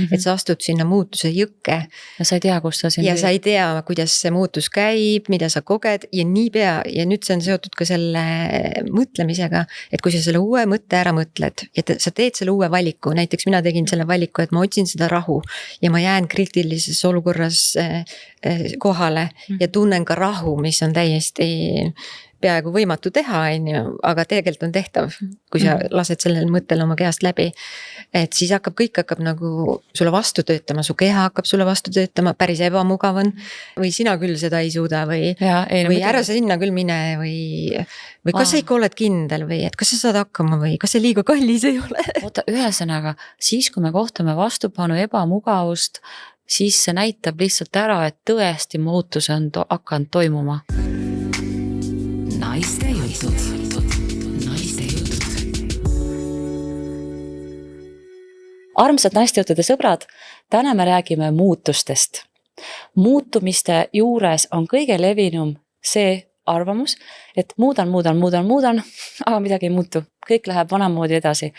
et sa astud sinna muutuse jõkke. Ja sa ei tea, kus sa ja sa ei tea, kuidas see muutus käib, mida sa koged ja niipea, ja nüüd see on seotud ka selle mõtlemisega, et kui sa selle uue mõtte ära mõtled ja sa teed selle uue valiku, näiteks mina tegin selle valiku, et ma otsin seda rahu ja ma jään kriitilises olukorras kohale ja tunnen ka rahu, mis on täiesti peaaegu võimatu teha, aga tegelikult on tehtav, kui sa lased sellel mõttel oma kehast läbi. Et siis kõik hakkab nagu sulle vastu töötama, su keha hakkab sulle vastu töötama, päris ebamugav on, või sina küll seda ei suuda või ära sa sinna küll mine või kas sa ikka oled kindel või et kas sa saad hakkama või kas see liiga kallis ei ole. Oota, ühesõnaga, siis kui me kohtame vastupanu ebamugavust, siis see näitab lihtsalt ära, et tõesti muutus on hakanud toimuma. Naiste jutud. Armsad naistejuttude sõbrad, täna me räägime muutustest. Muutumiste juures on kõige levinum see arvamus, et muudan, aga midagi ei muutu. Kõik läheb vanamoodi edasi.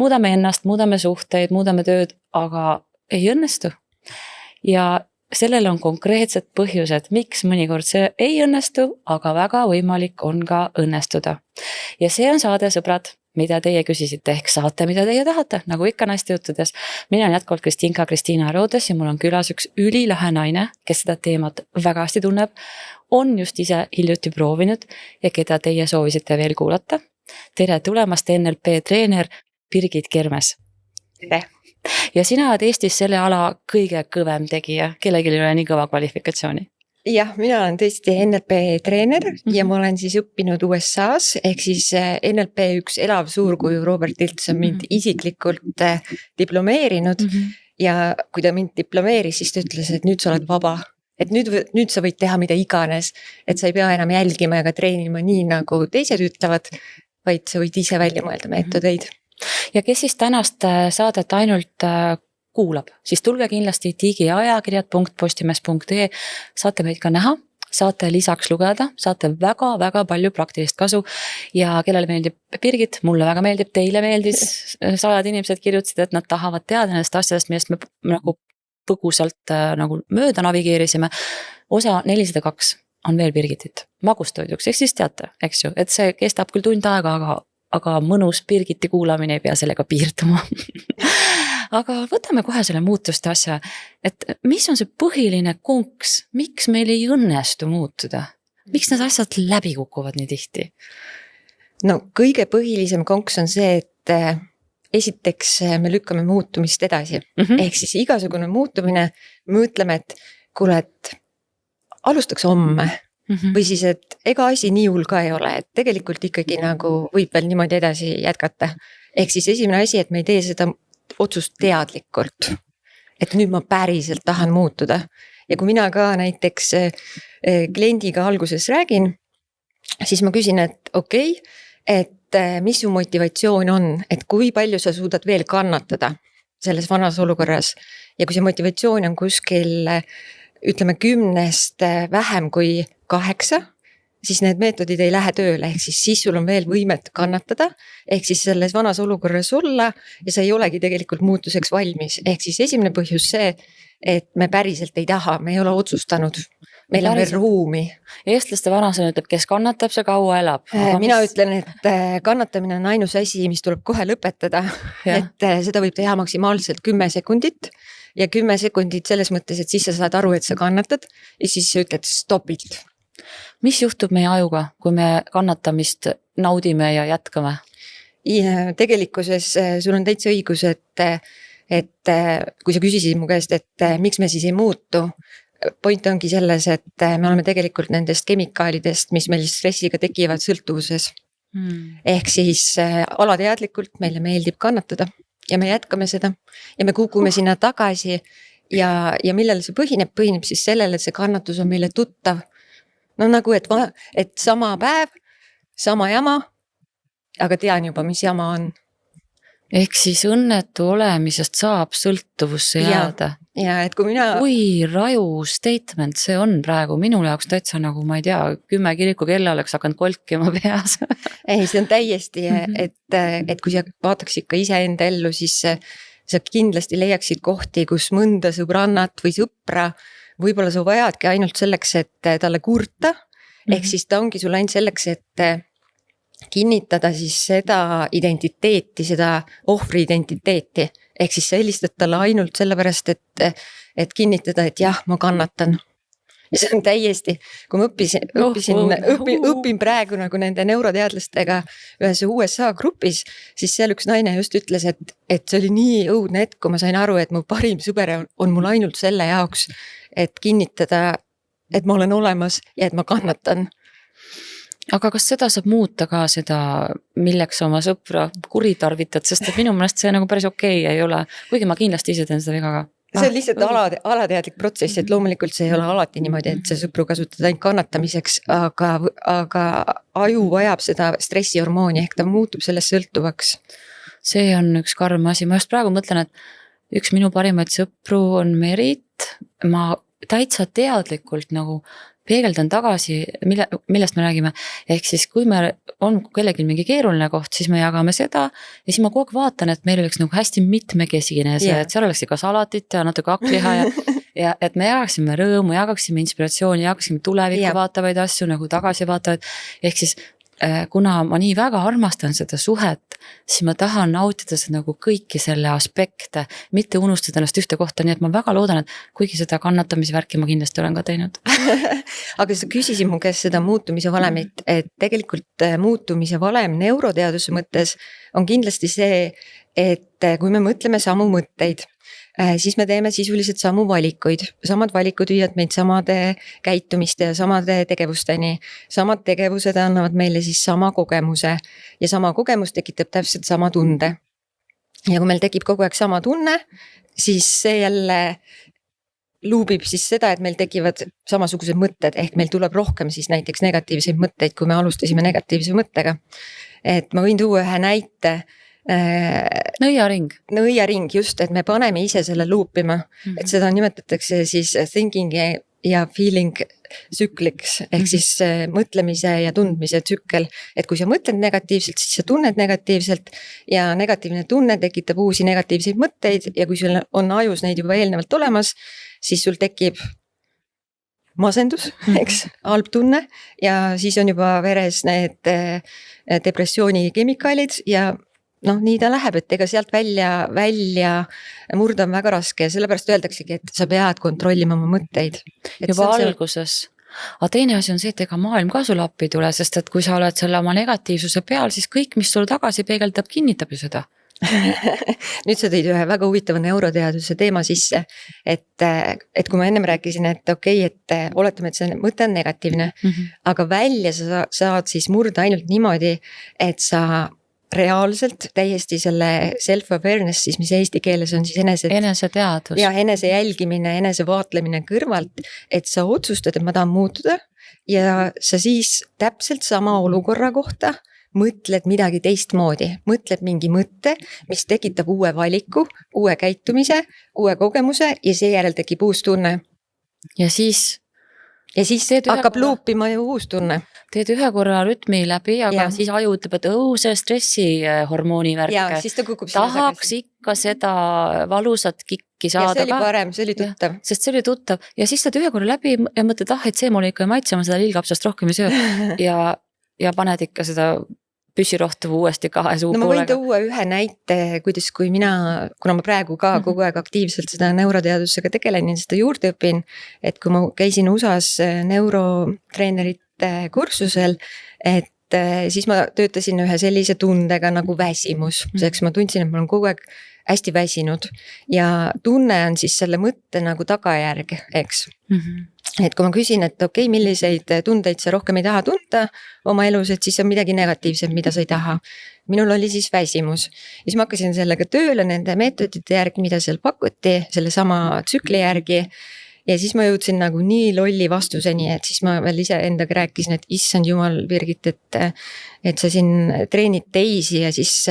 Muudame ennast, muudame suhteid, muudame tööd, aga ei õnnestu. Ja sellel on konkreetsed põhjused, miks mõnikord see ei õnnestu, aga väga võimalik on ka õnnestuda. Ja see on saade, sõbrad, mida teie küsisite, ehk saate, mida teie tahate, nagu ikka naistejuttudes. Mina on jätkuvalt Kristiina Roodes ja mul on külas üks ülilahe naine, kes seda teemat väga hästi tunneb, on just ise hiljuti proovinud ja keda teie soovisite veel kuulata. Tere tulemast, NLP treener Birgit Kermes. Tere! Ja sina oled Eestis selle ala kõige kõvem tegija, kellelgi ei ole nii kõva kvalifikatsiooni. Jah, mina olen tõesti NLP treener ja ma olen siis õppinud USA-s, ehk siis NLP üks elav suurkuju Robert Ilts on mind isiklikult diplomeerinud ja kui ta mind diplomeeris, siis ta ütles, et nüüd sa oled vaba. Et nüüd sa võid teha mida iganes, et sa ei pea enam jälgima ega treenima nii, nagu teised ütlevad, vaid sa võid ise välja mõelda meetodeid. Ja kes siis tänast saadet ainult kuulab, siis tulge kindlasti digiajakirjad.postimees.ee, saate meid ka näha, saate lisaks lugeda, saate väga-väga palju praktilist kasu ja kellele meeldib Birgit, mulle väga meeldib, teile meeldis, 100 inimesed kirjutasid, et nad tahavad teada nendest asjadest, millest me nagu põgusalt nagu mööda navigeerisime. Osa 402 on veel Birgitit, magustoiduks, ehk siis teate, eks ju, et see kestab küll tund aega, aga mõnus Birgiti kuulamine ei pea sellega piirduma. Aga võtame kohe selle muutuste asja, et mis on see põhiline konks, miks meil ei õnnestu muutuda? Miks need asjad läbi kukuvad nii tihti? No kõige põhilisem konks on see, et esiteks me lükkame muutumist edasi. Ehk siis igasugune muutumine, me ütleme, et kuule, et alustaks homme. Või siis, et ega asi nii hull ka ei ole, et tegelikult ikkagi nagu võib veel niimoodi edasi jätkata. Ehk siis esimene asi, et me ei tee seda otsust teadlikult, et nüüd ma päriselt tahan muutuda. Ja kui mina ka näiteks kliendiga alguses räägin, siis ma küsin, et okei, et mis su motivatsioon on, et kui palju sa suudad veel kannatada selles vanas olukorras. Ja kui see motivatsioon on kuskil, ütleme 10 vähem kui 8, siis need meetodid ei lähe tööle, ehk siis sul on veel võimet kannatada, ehk siis selles vanas olukorras olla ja sa ei olegi tegelikult muutuseks valmis. Ehk siis esimene põhjus see, et me päriselt ei taha, me ei ole otsustanud, meil on veel ruumi. Eestlaste vanasõna ütleb, kes kannatab, see kaua elab. Mina ütlen, et kannatamine on ainus asi, mis tuleb kohe lõpetada, et seda võib teha maksimaalselt 10 sekundit ja 10 sekundit selles mõttes, et siis sa saad aru, et sa kannatad ja siis sa ütled stopilt. Mis juhtub meie ajuga, kui me kannatamist naudime ja jätkame? Ja tegelikkuses sul on täitsa õigus, et kui sa küsisid mu käest, et miks me siis ei muutu, point ongi selles, et me oleme tegelikult nendest kemikaalidest, mis meil stressiga tekivad sõltuvuses. Ehk siis alateadlikult meile meeldib kannatada ja me jätkame seda ja me kukume sinna tagasi ja millele see põhineb siis sellele, et see kannatus on meile tuttav. No nagu, et sama päev, sama jama, aga tean juba, mis jama on. Ehk siis õnnetu olemisest saab sõltuvusse jääda. Ja et kui mina... Kui raju statement see on praegu minul jaoks täitsa nagu, ma ei tea, 10 kiriku kella oleks hakanud kolkima peas. Ei, see on täiesti, et kui sa vaataks ikka ise enda ellu, siis sa kindlasti leiaksid kohti, kus mõnda sõbrannat või sõpra võib-olla sa vajadki ainult selleks, et talle kurta. Ehk siis ta ongi sul ainult selleks, et kinnitada siis seda identiteeti, seda ohvri identiteeti. Ehk siis sa helistad talle ainult sellepärast, et kinnitada, et jah, ma kannatan. Ja see on täiesti, kui ma õpin praegu nagu nende neuroteadlastega ühes USA grupis, siis seal üks naine just ütles, et see oli nii õudne hetk, kui ma sain aru, et mu parim sõber on mul ainult selle jaoks, et kinnitada, et ma olen olemas ja et ma kannatan. Aga kas seda saab muuta ka seda, milleks oma sõpra kuritarvitad, sest et minu meelest see nagu päris okei ei ole, kuigi ma kindlasti ise teen seda viga ka. See on lihtsalt alateadlik protsess, et loomulikult see ei ole alati niimoodi, et see sõpru kasutad ainult kannatamiseks, aga aju vajab seda stressihormooni, ehk ta muutub sellest sõltuvaks. See on üks karm asi, ma just praegu mõtlen, et üks minu parimaid sõpru on Merit, ma täitsa teadlikult nagu peegeldan tagasi, millest me räägime, ehk siis kui me on kellelgi mingi keeruline koht, siis me jagame seda ja siis ma kogu aeg vaatan, et meil oleks nagu hästi mitmekesine see, et seal oleks ka salatit ja natuke hakkliha ja et me jagaksime rõõmu, jagaksime inspiratsiooni, jagaksime tulevikku vaatavaid asju nagu tagasi vaatavaid, ehk siis kuna ma nii väga armastan seda suhet, siis ma tahan nautida seda nagu kõiki selle aspekte, mitte unustada ennast ühte kohta, nii et ma väga loodan, et kuigi seda kannatamisvärki ma kindlasti olen ka teinud. Aga sa küsisid mu käest seda muutumise valemit, et tegelikult muutumise valem neuroteaduse mõttes on kindlasti see, et kui me mõtleme samu mõtteid, siis me teeme sisuliselt samu valikuid. Samad valikud viivad meid samade käitumiste ja samade tegevusteni. Samad tegevused annavad meile siis sama kogemuse ja sama kogemus tekitab täpselt sama tunde. Ja kui meil tekib kogu aeg sama tunne, siis see jälle luubib siis seda, et meil tekivad samasugused mõtted, ehk meil tuleb rohkem siis näiteks negatiivseid mõtteid, kui me alustasime negatiivse mõttega. Et ma võin tuua ühe näite. Nõiaring just, et me paneme ise selle luupima, et seda nimetatakse siis thinking ja feeling tsükliks, ehk siis mõtlemise ja tundmise tsükkel, et kui sa mõtled negatiivselt, siis sa tunned negatiivselt ja negatiivne tunne tekitab uusi negatiivseid mõtteid ja kui sul on ajus neid juba eelnevalt olemas, siis sul tekib masendus, eks, halb tunne ja siis on juba veres need depressiooni kemikaalid ja nii ta läheb, et ega sealt välja murda on väga raske ja sellepärast öeldaksegi, et sa pead kontrollima oma mõtteid. Juba alguses. Aga teine asi on see, et ega maailm ka sulle appi tule, sest et kui sa oled selle oma negatiivsuse peal, siis kõik, mis sul tagasi peegeldab, kinnitab ju seda. Nüüd sa tõid ühe väga huvitava neuroteaduse teema sisse, et kui ma ennem rääkisin, et okei, et oletame, et see mõte on negatiivne, aga välja sa saad siis murda ainult niimoodi, et sa reaalselt täiesti selle self-awareness, siis mis eesti keeles on siis eneseteadvus. Ja enese jälgimine, enese vaatlemine kõrvalt, et sa otsustad, et ma tahan muutuda ja sa siis täpselt sama olukorra kohta mõtled midagi teistmoodi, mõtled mingi mõtte, mis tekitab uue valiku, uue käitumise, uue kogemuse ja seejärel tekib uus tunne. Ja siis hakkab luupima ju uus tunne. Teed ühe korra rütmi läbi, aga siis aju ütleb, et see stressihormooni värk. Ja siis ta kukub tahaks ikka seda valusat kikki saada. Ja see oli parem, see oli tuttav. Sest see oli tuttav ja siis teed ühe korra läbi ja mõtled, et see mulle ikka ei maitse, ma seda lillkapsast rohkem ei söö ja paned ikka seda püssirohtu uuesti kahe suu poolega. Ma võin tuua ühe näite, kuidas kuna ma praegu ka kogu aeg aktiivselt seda neuroteadusega tegelen ja seda juurde õpin, et kui ma käisin USA-s neurotreenerite kursusel, et siis ma töötasin ühe sellise tundega nagu väsimus, selleks ma tundsin, et ma olen kogu aeg hästi väsinud ja tunne on siis selle mõtte nagu tagajärg, eks. Et kui ma küsin, et okei, milliseid tundeid sa rohkem ei taha tunda oma elus, et siis on midagi negatiivset, mida sa ei taha. Minul oli siis väsimus. Ja siis ma hakkasin sellega tööle nende meetodite järgi, mida seal pakuti, selle sama tsükli järgi. Ja siis ma jõudsin nagu nii lolli vastuseni, et siis ma veel ise endaga rääkisin, et issand jumal, Birgit, et sa siin treenid teisi ja siis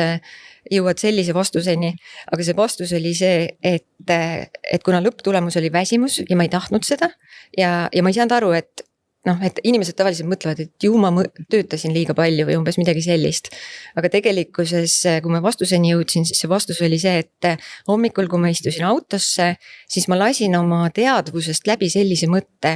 jõuad sellise vastuseni. Aga see vastus oli see, et kuna lõpptulemus oli väsimus ja ma ei tahtnud seda ja ma ei saanud aru, et noh, et inimesed tavaliselt mõtlevad, et ju ma töötasin liiga palju või umbes midagi sellist. aga tegelikkuses, kui ma vastuseni jõudsin, siis see vastus oli see, et hommikul, kui ma istusin autosse, siis ma lasin oma teadvusest läbi sellise mõtte,